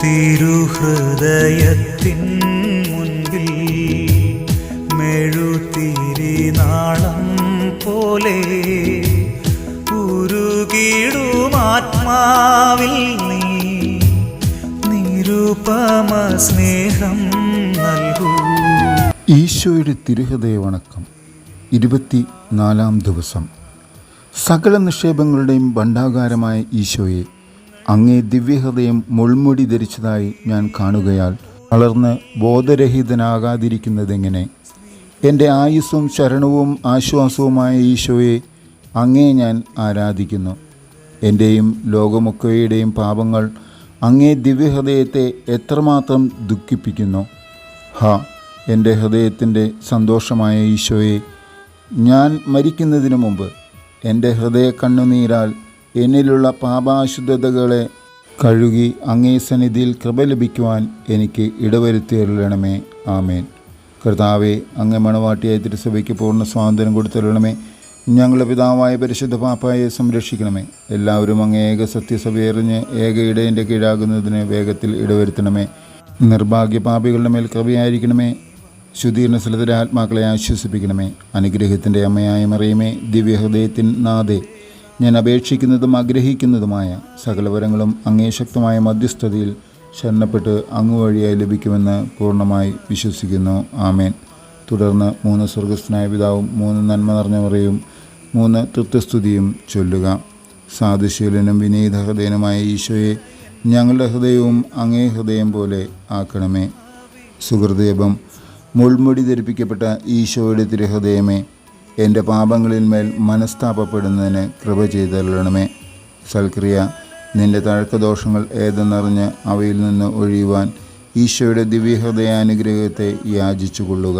തിരുഹൃദയത്തിൻ മുൻപിൽ മെഴുതിരിനാളം പോലെ ഉരുകിടുമാത്മാവിൽ നീ നിരുപമ സ്നേഹം നൽകൂ. ഈശോയുടെ തിരുഹൃദയ വണക്കം 24-ാം ദിവസം. സകല നിക്ഷേപങ്ങളുടെയും ഭണ്ഡാകാരമായ ഈശോയെ, അങ്ങേ ദിവ്യഹൃദയം മുൾമുടി ധരിച്ചതായി ഞാൻ കാണുകയാൽ വളർന്ന് ബോധരഹിതനാകാതിരിക്കുന്നതെങ്ങനെ? എൻ്റെ ആയുസ്സും ശരണവും ആശ്വാസവുമായ ഈശോയെ, അങ്ങേ ഞാൻ ആരാധിക്കുന്നു. എൻ്റെയും ലോകമൊക്കെയുടെയും പാപങ്ങൾ അങ്ങേ ദിവ്യഹൃദയത്തെ എത്രമാത്രം ദുഃഖിപ്പിക്കുന്നു. എൻ്റെ ഹൃദയത്തിൻ്റെ സന്തോഷമായ ഈശോയെ, ഞാൻ മരിക്കുന്നതിന് മുമ്പ് എൻ്റെ ഹൃദയ കണ്ണുനീരാൽ എന്നിലുള്ള പാപാശുദ്ധതകളെ കഴുകി അങ്ങേ സന്നിധിയിൽ കൃപ ലഭിക്കുവാൻ എനിക്ക് ഇടവരുത്തിയരുളണമേ. ആമേൻ. കർത്താവെ, അങ്ങേ മണവാട്ടിയായ തിരുസഭയ്ക്ക് പൂർണ്ണ സ്വാതന്ത്ര്യം കൊടുത്തരുളണമേ. ഞങ്ങളുടെ പിതാവായ പരിശുദ്ധ പാപ്പായെ സംരക്ഷിക്കണമേ. എല്ലാവരും അങ്ങേ ഏക സത്യസഭയെറിഞ്ഞ് ഏക ഇടയൻ്റെ കീഴാകുന്നതിന് വേഗത്തിൽ ഇടവരുത്തണമേ. നിർഭാഗ്യ പാപികളുടെ മേൽ കൃപയായിരിക്കണമേ. ശുദ്ധീകരണ സ്ഥലത്തിലെ ആത്മാക്കളെ ആശ്വസിപ്പിക്കണമേ. അനുഗ്രഹത്തിൻ്റെ അമ്മയായ മറിയമേ, ദിവ്യഹൃദയത്തിൻ നാഥേ, ഞാൻ അപേക്ഷിക്കുന്നതും ആഗ്രഹിക്കുന്നതുമായ സകലവരങ്ങളും അങ്ങേ ശക്തമായ മധ്യസ്ഥതയിൽ ശരണപ്പെട്ട് അങ്ങ് വഴിയായി ലഭിക്കുമെന്ന് പൂർണ്ണമായി വിശ്വസിക്കുന്നു. ആമേൻ. തുടർന്ന് 3 സ്വർഗസ്ഥനായ പിതാവും 3 നന്മ നിറഞ്ഞ മറിയവും 3 തൃത്വസ്തുതിയും ചൊല്ലുക. സാധുശീലനും വിനീത ഹൃദയനുമായ ഈശോയെ, ഞങ്ങളുടെ ഹൃദയവും അങ്ങേ ഹൃദയം പോലെ ആക്കണമേ. സുഹൃദയപം. മുൾമുടി ധരിപ്പിക്കപ്പെട്ട ഈശോയുടെ തിരുഹൃദയമേ, എൻ്റെ പാപങ്ങളിന്മേൽ മനസ്താപപ്പെടുന്നതിന് കൃപ ചെയ്തരുളണമേ. സൽക്രിയ. നിൻ്റെ തഴക്കദോഷങ്ങൾ ഏതെന്നറിഞ്ഞ് അവയിൽ നിന്ന് ഒഴിയുവാൻ ഈശോയുടെ ദിവ്യഹൃദയാനുഗ്രഹത്തെ യാചിച്ചു കൊള്ളുക.